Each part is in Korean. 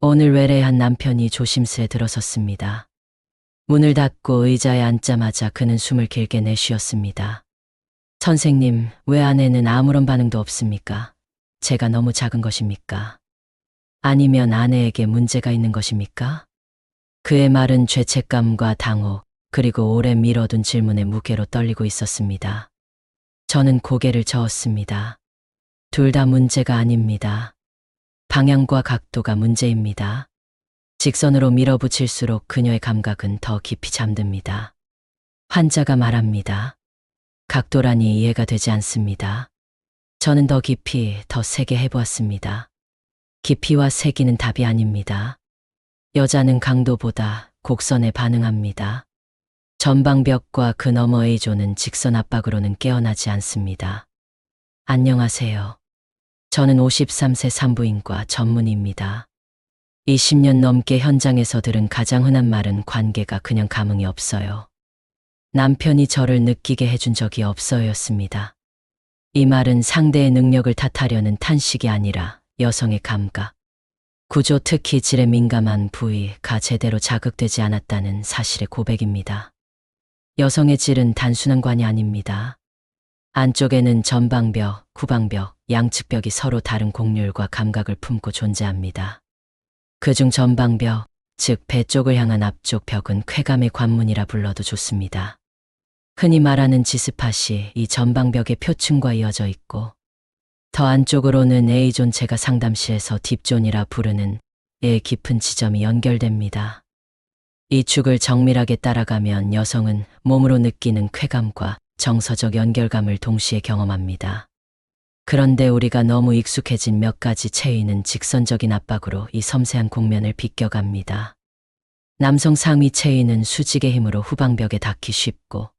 오늘 외래한 남편이 조심스레 들어섰습니다. 문을 닫고 의자에 앉자마자 그는 숨을 길게 내쉬었습니다. 선생님, 왜 아내는 아무런 반응도 없습니까? 제가 너무 작은 것입니까? 아니면 아내에게 문제가 있는 것입니까? 그의 말은 죄책감과 당혹, 그리고 오래 미뤄둔 질문의 무게로 떨리고 있었습니다. 저는 고개를 저었습니다. 둘 다 문제가 아닙니다. 방향과 각도가 문제입니다. 직선으로 밀어붙일수록 그녀의 감각은 더 깊이 잠듭니다. 환자가 말합니다. 각도라니 이해가 되지 않습니다. 저는 더 깊이, 더 세게 해보았습니다. 깊이와 세기는 답이 아닙니다. 여자는 강도보다 곡선에 반응합니다. 전방벽과 그 너머 A존은 직선 압박으로는 깨어나지 않습니다. 안녕하세요. 저는 53세 산부인과 전문의입니다. 20년 넘게 현장에서 들은 가장 흔한 말은 관계가 그냥 감흥이 없어요. 남편이 저를 느끼게 해준 적이 없어였습니다. 이 말은 상대의 능력을 탓하려는 탄식이 아니라 여성의 감각, 구조 특히 질에 민감한 부위가 제대로 자극되지 않았다는 사실의 고백입니다. 여성의 질은 단순한 관이 아닙니다. 안쪽에는 전방벽, 후방벽, 양측벽이 서로 다른 곡률과 감각을 품고 존재합니다. 그중 전방벽, 즉 배 쪽을 향한 앞쪽 벽은 쾌감의 관문이라 불러도 좋습니다. 흔히 말하는 지스팟이 이 전방벽의 표층과 이어져 있고, 더 안쪽으로는 A존, 제가 상담실에서 딥존이라 부르는 의 깊은 지점이 연결됩니다. 이 축을 정밀하게 따라가면 여성은 몸으로 느끼는 쾌감과 정서적 연결감을 동시에 경험합니다. 그런데 우리가 너무 익숙해진 몇 가지 체위는 직선적인 압박으로 이 섬세한 곡면을 비껴갑니다. 남성 상위 체위는 수직의 힘으로 후방벽에 닿기 쉽고,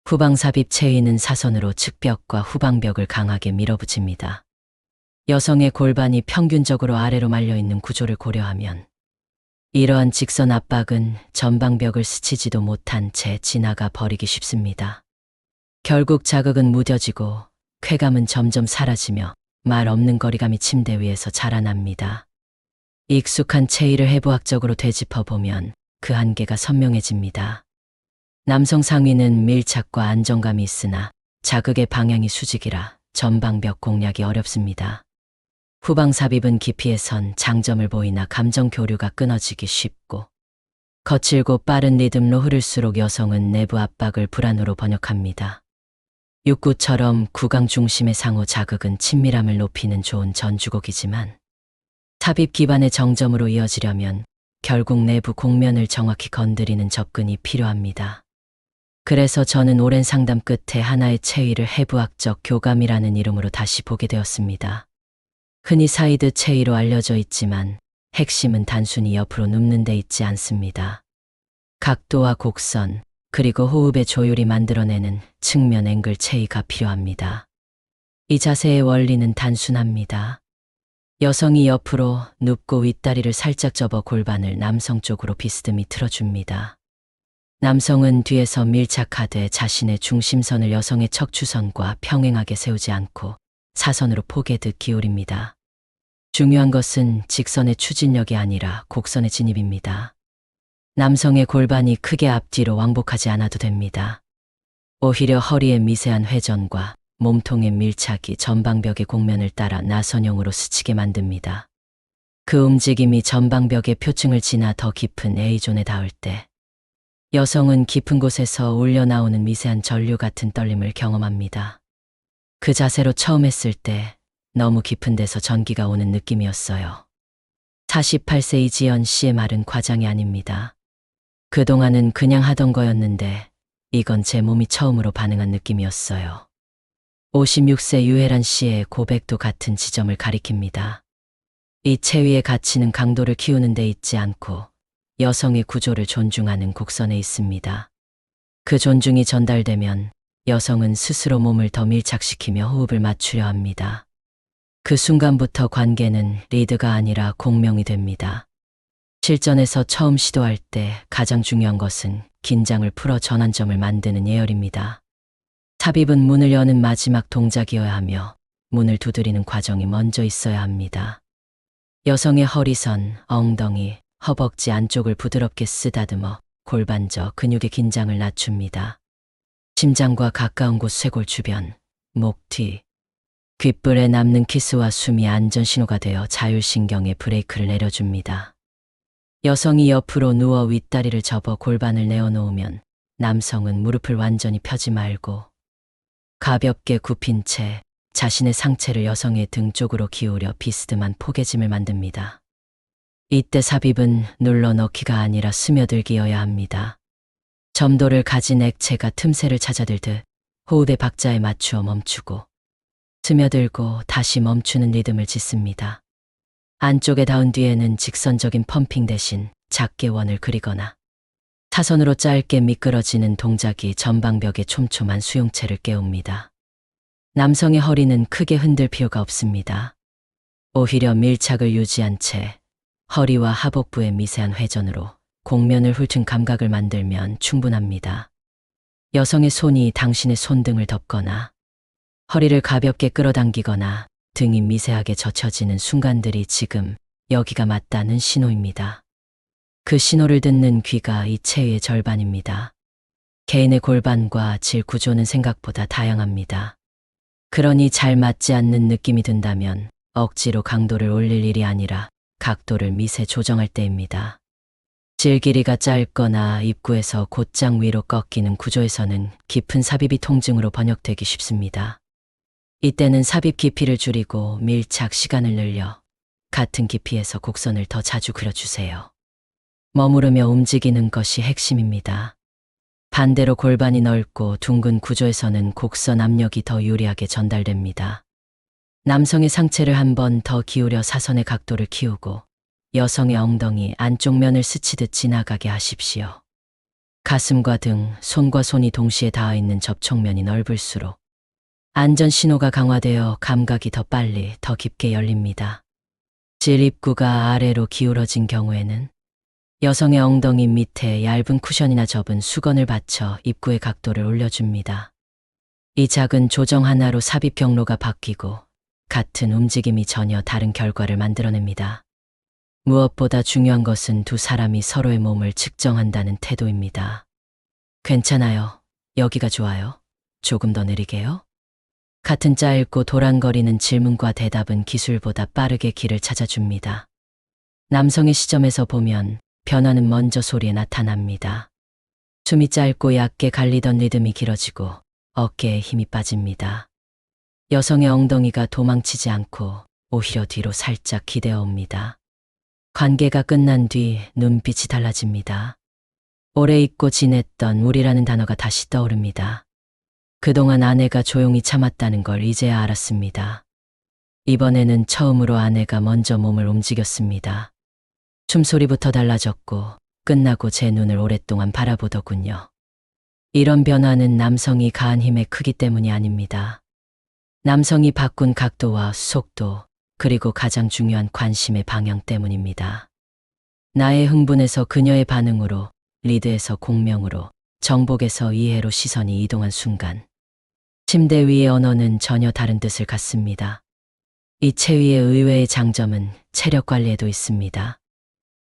후방 삽입 체위는 사선으로 측벽과 후방벽을 강하게 밀어붙입니다. 여성의 골반이 평균적으로 아래로 말려있는 구조를 고려하면 이러한 직선 압박은 전방벽을 스치지도 못한 채 지나가 버리기 쉽습니다. 결국 자극은 무뎌지고 쾌감은 점점 사라지며 말 없는 거리감이 침대 위에서 자라납니다. 익숙한 체위를 해부학적으로 되짚어보면 그 한계가 선명해집니다. 남성 상위는 밀착과 안정감이 있으나 자극의 방향이 수직이라 전방벽 공략이 어렵습니다. 후방 삽입은 깊이에선 장점을 보이나 감정 교류가 끊어지기 쉽고, 거칠고 빠른 리듬로 흐를수록 여성은 내부 압박을 불안으로 번역합니다. 육구처럼 구강 중심의 상호 자극은 친밀함을 높이는 좋은 전주곡이지만, 삽입 기반의 정점으로 이어지려면 결국 내부 곡면을 정확히 건드리는 접근이 필요합니다. 그래서 저는 오랜 상담 끝에 하나의 체위를 해부학적 교감이라는 이름으로 다시 보게 되었습니다. 흔히 사이드 체위로 알려져 있지만 핵심은 단순히 옆으로 눕는 데 있지 않습니다. 각도와 곡선, 그리고 호흡의 조율이 만들어내는 측면 앵글 체위가 필요합니다. 이 자세의 원리는 단순합니다. 여성이 옆으로 눕고 윗다리를 살짝 접어 골반을 남성 쪽으로 비스듬히 틀어줍니다. 남성은 뒤에서 밀착하되 자신의 중심선을 여성의 척추선과 평행하게 세우지 않고 사선으로 포개듯 기울입니다. 중요한 것은 직선의 추진력이 아니라 곡선의 진입입니다. 남성의 골반이 크게 앞뒤로 왕복하지 않아도 됩니다. 오히려 허리의 미세한 회전과 몸통의 밀착이 전방벽의 곡면을 따라 나선형으로 스치게 만듭니다. 그 움직임이 전방벽의 표층을 지나 더 깊은 A존에 닿을 때 여성은 깊은 곳에서 울려나오는 미세한 전류 같은 떨림을 경험합니다. 그 자세로 처음 했을 때 너무 깊은 데서 전기가 오는 느낌이었어요. 48세 이지연 씨의 말은 과장이 아닙니다. 그동안은 그냥 하던 거였는데 이건 제 몸이 처음으로 반응한 느낌이었어요. 56세 유혜란 씨의 고백도 같은 지점을 가리킵니다. 이 체위의 가치는 강도를 키우는 데 있지 않고 여성의 구조를 존중하는 곡선에 있습니다. 그 존중이 전달되면 여성은 스스로 몸을 더 밀착시키며 호흡을 맞추려 합니다. 그 순간부터 관계는 리드가 아니라 공명이 됩니다. 실전에서 처음 시도할 때 가장 중요한 것은 긴장을 풀어 전환점을 만드는 예열입니다. 삽입은 문을 여는 마지막 동작이어야 하며 문을 두드리는 과정이 먼저 있어야 합니다. 여성의 허리선, 엉덩이, 허벅지 안쪽을 부드럽게 쓰다듬어 골반저 근육의 긴장을 낮춥니다. 심장과 가까운 곳 쇄골 주변, 목 뒤, 귓불에 남는 키스와 숨이 안전신호가 되어 자율신경의 브레이크를 내려줍니다. 여성이 옆으로 누워 윗다리를 접어 골반을 내어놓으면 남성은 무릎을 완전히 펴지 말고 가볍게 굽힌 채 자신의 상체를 여성의 등 쪽으로 기울여 비스듬한 포개짐을 만듭니다. 이때 삽입은 눌러넣기가 아니라 스며들기여야 합니다. 점도를 가진 액체가 틈새를 찾아들듯 호흡의 박자에 맞추어 멈추고 스며들고 다시 멈추는 리듬을 짓습니다. 안쪽에 닿은 뒤에는 직선적인 펌핑 대신 작게 원을 그리거나 사선으로 짧게 미끄러지는 동작이 전방벽의 촘촘한 수용체를 깨웁니다. 남성의 허리는 크게 흔들 필요가 없습니다. 오히려 밀착을 유지한 채 허리와 하복부의 미세한 회전으로 곡면을 훑은 감각을 만들면 충분합니다. 여성의 손이 당신의 손등을 덮거나 허리를 가볍게 끌어당기거나 등이 미세하게 젖혀지는 순간들이 지금 여기가 맞다는 신호입니다. 그 신호를 듣는 귀가 이 체위의 절반입니다. 개인의 골반과 질 구조는 생각보다 다양합니다. 그러니 잘 맞지 않는 느낌이 든다면 억지로 강도를 올릴 일이 아니라 각도를 미세 조정할 때입니다. 질 길이가 짧거나 입구에서 곧장 위로 꺾이는 구조에서는 깊은 삽입이 통증으로 번역되기 쉽습니다. 이때는 삽입 깊이를 줄이고 밀착 시간을 늘려 같은 깊이에서 곡선을 더 자주 그려주세요. 머무르며 움직이는 것이 핵심입니다. 반대로 골반이 넓고 둥근 구조에서는 곡선 압력이 더 유리하게 전달됩니다. 남성의 상체를 한 번 더 기울여 사선의 각도를 키우고 여성의 엉덩이 안쪽 면을 스치듯 지나가게 하십시오. 가슴과 등, 손과 손이 동시에 닿아 있는 접촉면이 넓을수록 안전 신호가 강화되어 감각이 더 빨리, 더 깊게 열립니다. 질 입구가 아래로 기울어진 경우에는 여성의 엉덩이 밑에 얇은 쿠션이나 접은 수건을 받쳐 입구의 각도를 올려줍니다. 이 작은 조정 하나로 삽입 경로가 바뀌고 같은 움직임이 전혀 다른 결과를 만들어냅니다. 무엇보다 중요한 것은 두 사람이 서로의 몸을 측정한다는 태도입니다. 괜찮아요. 여기가 좋아요. 조금 더 느리게요. 같은 짧고 도란거리는 질문과 대답은 기술보다 빠르게 길을 찾아줍니다. 남성의 시점에서 보면 변화는 먼저 소리에 나타납니다. 숨이 짧고 얕게 갈리던 리듬이 길어지고 어깨에 힘이 빠집니다. 여성의 엉덩이가 도망치지 않고 오히려 뒤로 살짝 기대어 옵니다. 관계가 끝난 뒤 눈빛이 달라집니다. 오래 잊고 지냈던 우리라는 단어가 다시 떠오릅니다. 그동안 아내가 조용히 참았다는 걸 이제야 알았습니다. 이번에는 처음으로 아내가 먼저 몸을 움직였습니다. 숨소리부터 달라졌고 끝나고 제 눈을 오랫동안 바라보더군요. 이런 변화는 남성이 가한 힘의 크기 때문이 아닙니다. 남성이 바꾼 각도와 속도, 그리고 가장 중요한 관심의 방향 때문입니다. 나의 흥분에서 그녀의 반응으로, 리드에서 공명으로, 정복에서 이해로 시선이 이동한 순간 침대 위의 언어는 전혀 다른 뜻을 갖습니다. 이 체위의 의외의 장점은 체력 관리에도 있습니다.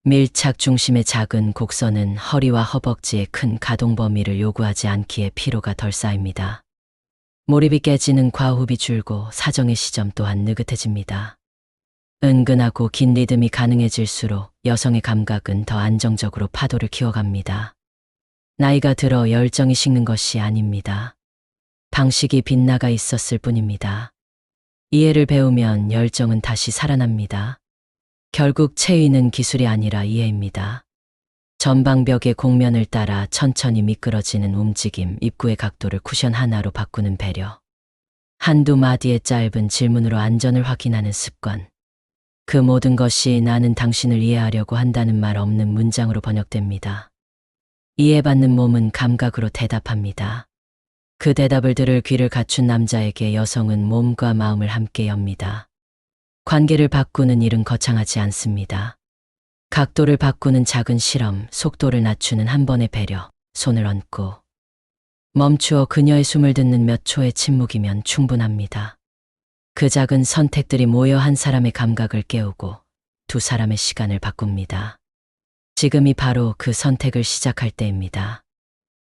밀착 중심의 작은 곡선은 허리와 허벅지의 큰 가동 범위를 요구하지 않기에 피로가 덜 쌓입니다. 몰입이 깨지는 과호흡이 줄고 사정의 시점 또한 느긋해집니다. 은근하고 긴 리듬이 가능해질수록 여성의 감각은 더 안정적으로 파도를 키워갑니다. 나이가 들어 열정이 식는 것이 아닙니다. 방식이 빗나가 있었을 뿐입니다. 이해를 배우면 열정은 다시 살아납니다. 결국 체위는 기술이 아니라 이해입니다. 전방벽의 곡면을 따라 천천히 미끄러지는 움직임, 입구의 각도를 쿠션 하나로 바꾸는 배려. 한두 마디의 짧은 질문으로 안전을 확인하는 습관. 그 모든 것이 나는 당신을 이해하려고 한다는 말 없는 문장으로 번역됩니다. 이해받는 몸은 감각으로 대답합니다. 그 대답을 들을 귀를 갖춘 남자에게 여성은 몸과 마음을 함께 엽니다. 관계를 바꾸는 일은 거창하지 않습니다. 각도를 바꾸는 작은 실험, 속도를 낮추는 한 번의 배려, 손을 얹고 멈추어 그녀의 숨을 듣는 몇 초의 침묵이면 충분합니다. 그 작은 선택들이 모여 한 사람의 감각을 깨우고 두 사람의 시간을 바꿉니다. 지금이 바로 그 선택을 시작할 때입니다.